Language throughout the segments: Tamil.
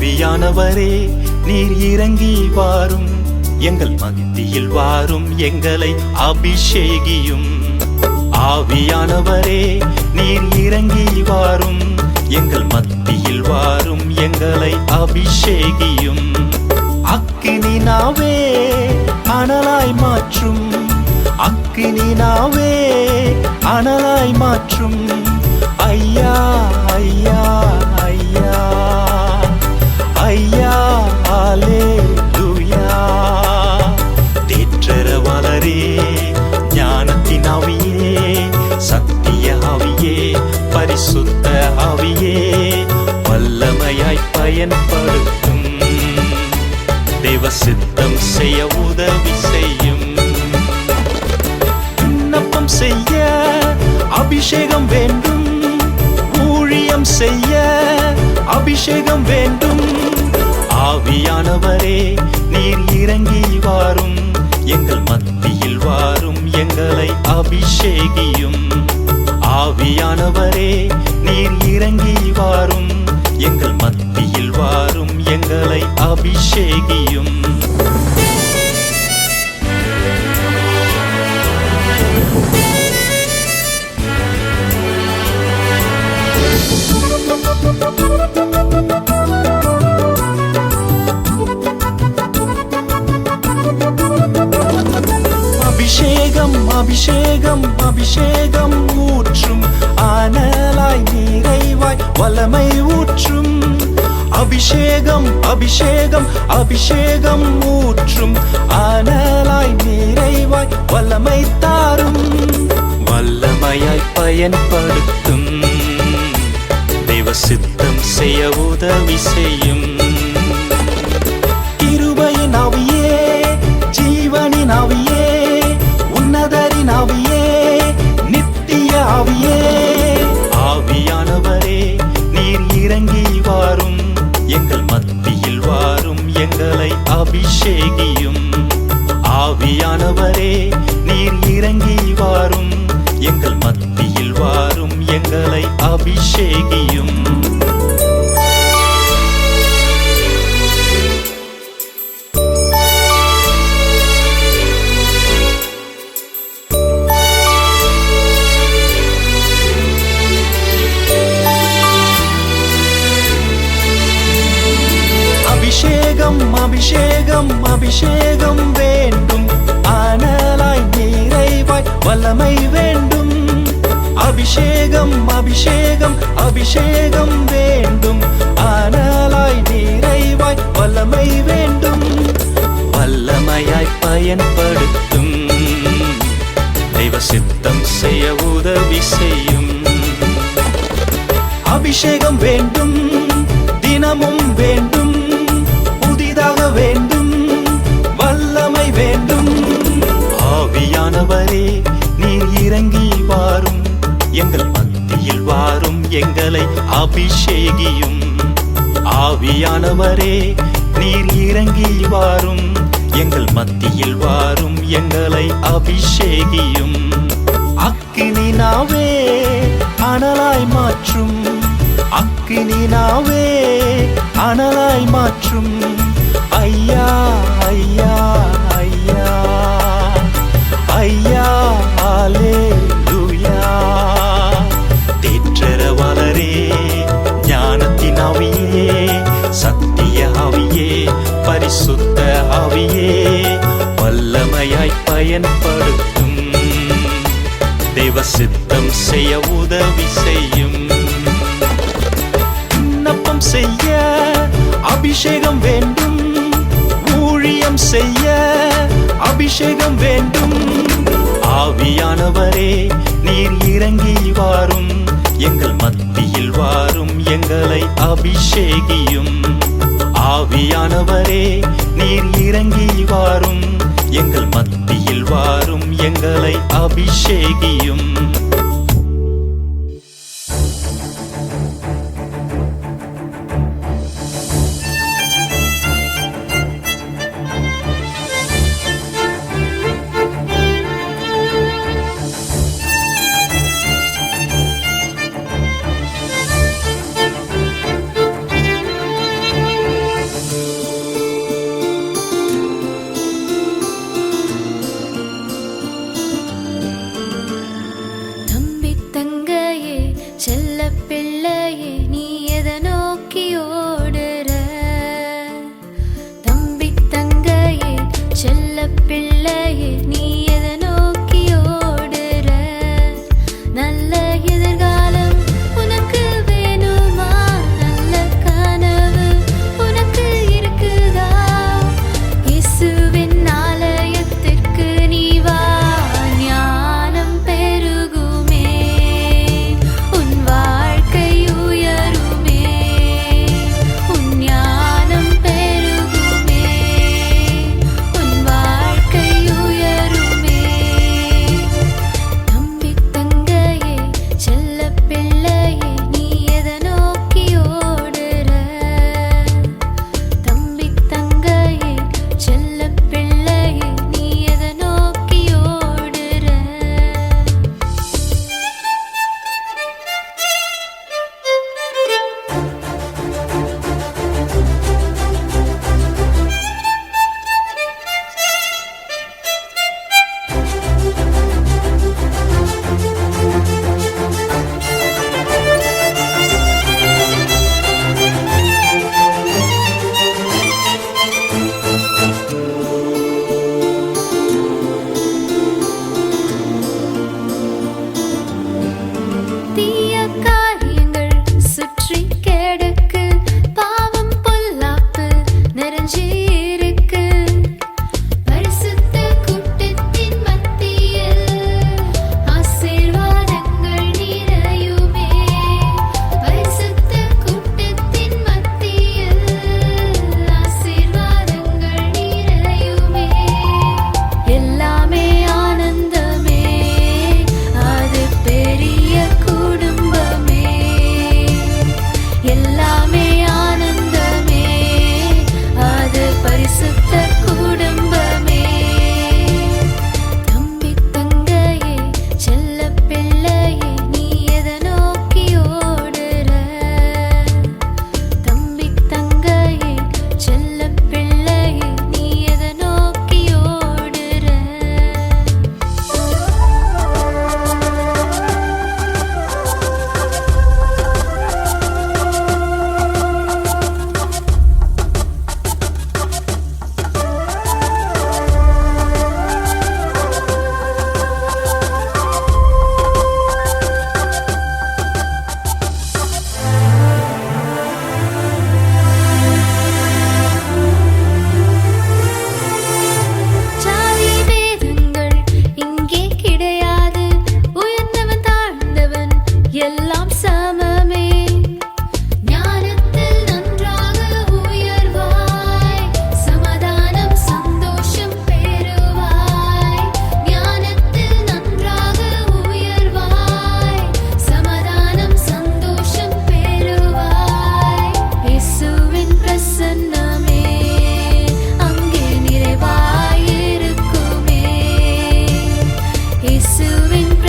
ஆவியானவரே நீர் இறங்கி வாரும், எங்கள் மத்தியில் வாரும், எங்களை அபிஷேகியும். ஆவியானவரே நீர் இறங்கி வாரும், எங்கள் மத்தியில் வாரும், எங்களை அபிஷேகியும். அக்கினினாவே அனலாய் மாற்றும், அக்கினினாவே அனலாய் மாற்றும். ஐயா ஐயா ஐயா ஐயா அல்லேலூயா. தேற்றரவாளரே, ஞானத்தின் ஆவியே, சத்திய ஆவியே, பரிசுத்த ஆவியே, வல்லமையாய் பயன்படுத்தும். தேவ சித்தம் செய்ய உதவி செய்யும். விண்ணப்பம் செய்ய அபிஷேகம் வேண்டும், ஊழியம் செய்ய அபிஷேகம் வேண்டும். ஆவியானவரே நீர் இறங்கி வாரும், எங்கள் மத்தியில் வாரும், எங்களை அபிஷேகியும். ஆவியானவரே நீர் இறங்கி வாரும், எங்கள் மத்தியில் வாரும், எங்களை அபிஷேகியும். அபிஷேகம் அபிஷேகம் அபிஷேகம் ஊற்றும், ஆனலாய் நிறைவாய் வல்லமை ஊற்றும். அபிஷேகம் அபிஷேகம் அபிஷேகம் ஊற்றும், ஆனலாய் நிறைவாய் வல்லமை தாரும். வல்லமையாய் பயன்படுத்தும். தேவ சித்தம் செய்ய உதவி செய்யும். கிருபையின் ஆவியே, ஜீவனின் ஆவியே, உன்னதரின் ஆவியே, நித்திய ஆவியே. ஆவியானவரே நீர் இறங்கி வாரும், எங்கள் மத்தியில் வாரும், எங்களை அபிஷேகியும். ஆவியானவரே நீர் இறங்கி வாரும், எங்கள் மத்தியில் வாரும், எங்களை அபிஷேகியும். அபிஷேகம் அபிஷேகம் அபிஷேகம் வேண்டும், ஆனலாய் நிறைவாய் வல்லமை வேண்டும். அபிஷேகம் அபிஷேகம் அபிஷேகம் வேண்டும், ஆனலாய் நிறைவாய் வல்லமை வேண்டும். வல்லமையாய் பயன்படுத்தும். தெய்வ சித்தம் செய்ய உதவி செய்யும். அபிஷேகம் வேண்டும், தினமும் வேண்டும், புதிதாக வேண்டும், வல்லமை வேண்டும். ஆவியானவரே நீர் இறங்கி வாரும், எங்கள் மத்தியில் வாரும், எங்களை அபிஷேகியும். ஆவியானவரே நீர் இறங்கி வாரும், எங்கள் மத்தியில் வாரும், எங்களை அபிஷேகியும். அக்கினினாவே அனலாய் மாற்றும், அக்கினினாவே அனலாய் மாற்றும். ஐயா ஐயா ஐயா ஐயா அல்லேலூயா. தேற்றரவாளரே, ஞானத்தின் ஆவியே, சத்திய ஆவியே, பரிசுத்த ஆவியே, வல்லமையாய் பயன்படுத்தும். தேவ சித்தம் செய்ய உதவி செய்யும். விண்ணப்பம் செய்ய அபிஷேகம் வேண்டும், ஊழியம் செய்ய அபிஷேகம் வேண்டும். ஆவியானவரே நீர் இறங்கி வாரும், எங்கள் மத்தியில் வாரும், எங்களை அபிஷேகியும். ஆவியானவரே நீர் இறங்கி வாரும், எங்கள் மத்தியில் வாரும், எங்களை அபிஷேகியும்.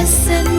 பிரசன்னம்